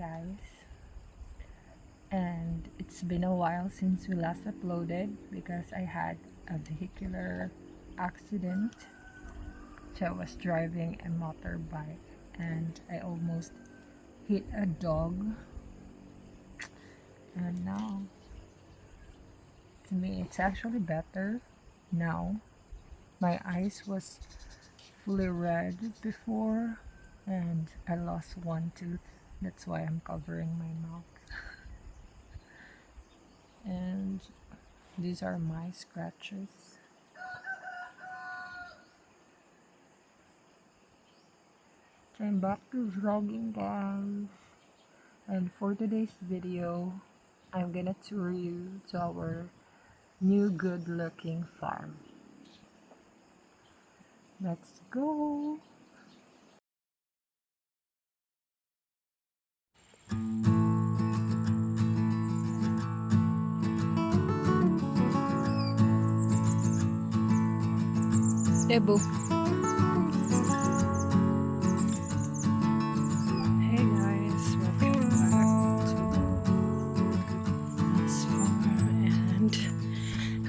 guys, and it's been a while since we last uploaded because I had a vehicular accident. So I was driving a motorbike and I almost hit a dog, and now to me it's actually better now. My eyes was fully red before and I lost one tooth. That's why I'm covering my mouth. And these are my scratches. I'm back to vlogging, guys. And for today's video, I'm gonna tour you to our new good looking farm. Let's go! Debo. Hey guys, welcome back to this farm, and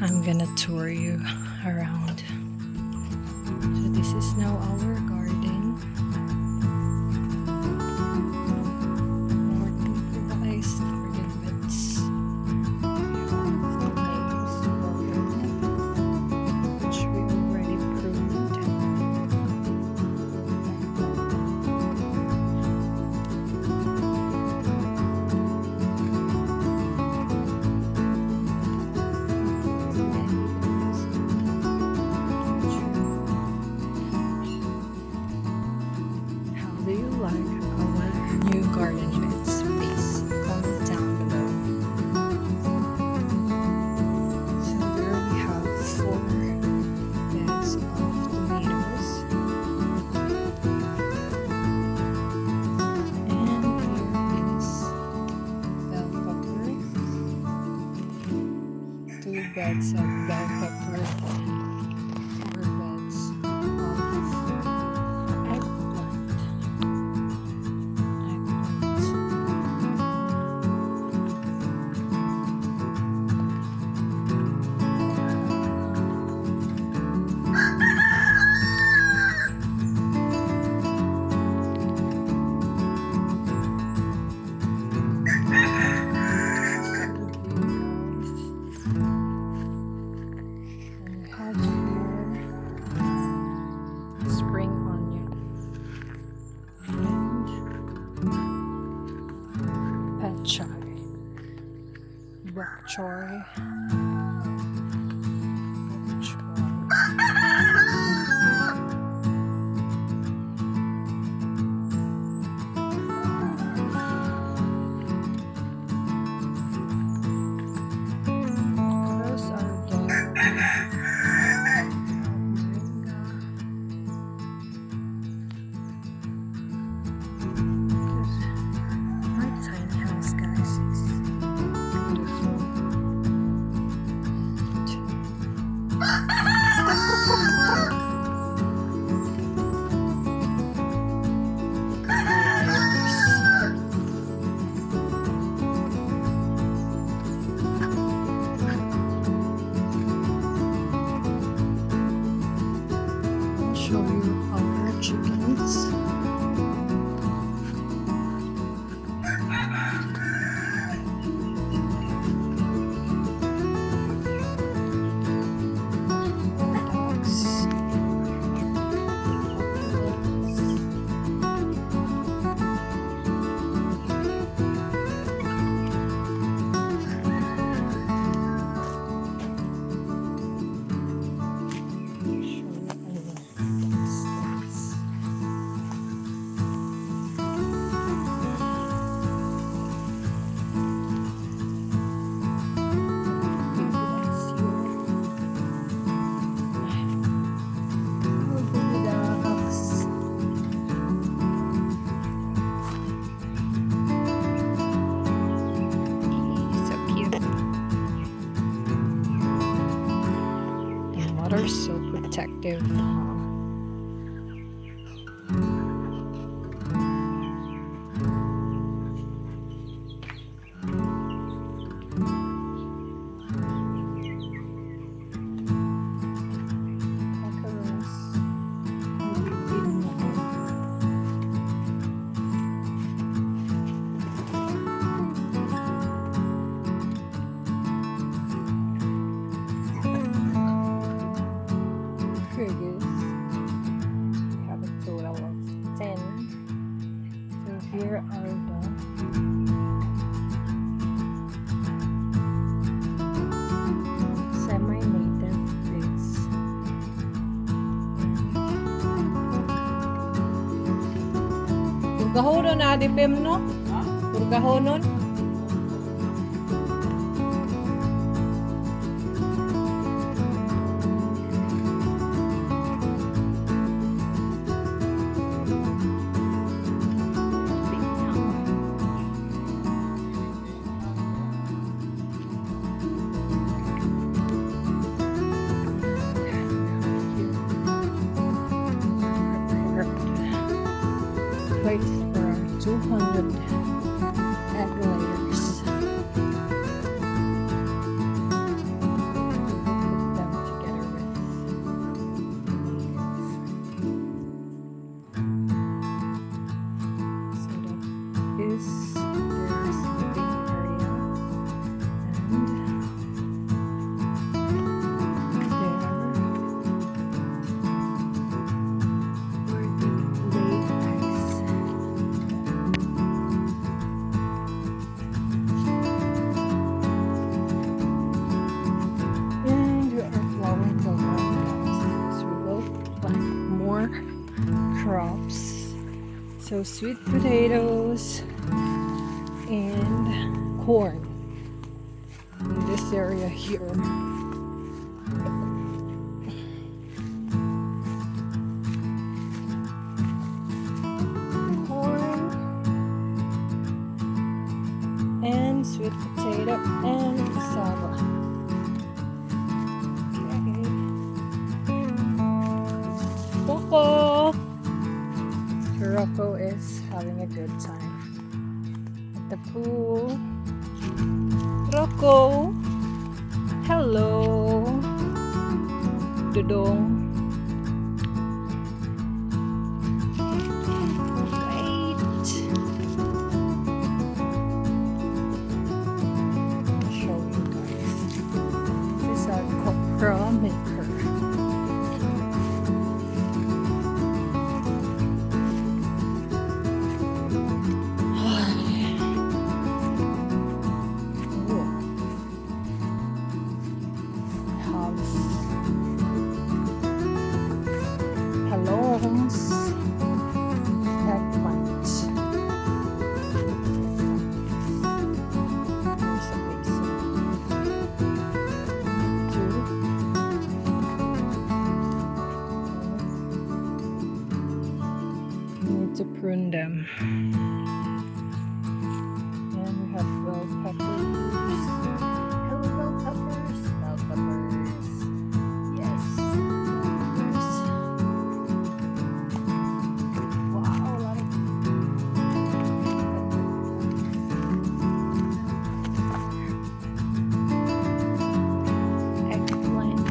I'm gonna tour you around. So this is now our garden. More improvised garden beds. Tomatoes, which we already pruned. How do you like our new garden beds? Please comment down below. So there we have 4 beds of tomatoes, and here is bell pepper, 2 beds of bell pepper, and 4 beds of eggplant. And we have here spring onion and pet chai, bok choy, those are the my tiny house, guys. It's beautiful. I'll show you our chickens. Dogs. They're so protective. Purgahonon na adipim no? Purgahonon? Place for 200 egg layers. Put them together with so that is their sleeping area and there where they lay eggs. And we are flowering the lawn, so we will plant more crops. So sweet potatoes and corn in this area here. Corn and sweet potato and cassava. Rocco! Rocco is having a good time at the pool. Rocco! Hello! Dudong! Wait! I'll show you guys. This is our copra maker. Talongs, eggplant. There's a basil. Two. We need to prune them. And we have bell peppers. Hello, bell peppers. Bell peppers. Yes. Peppers. Wow, a lot of eggplant.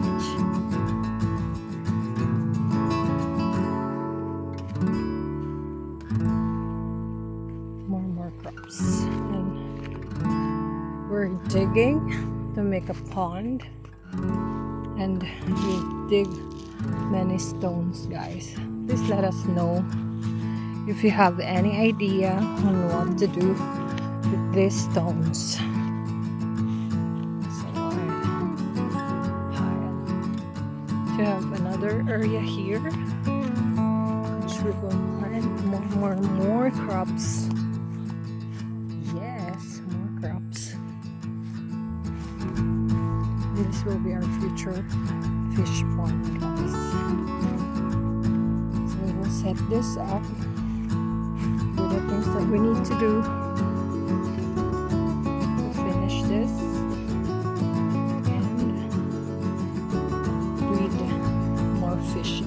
More crops. And we're digging to make a pond. And we dig many stones, guys. Please let us know if you have any idea on what to do with these stones. So you have another area here which we will plant more crops. Yes, more crops. This will be our future fish pond, guys. So we will set this up with the things that we need to do to finish this and breed more fish.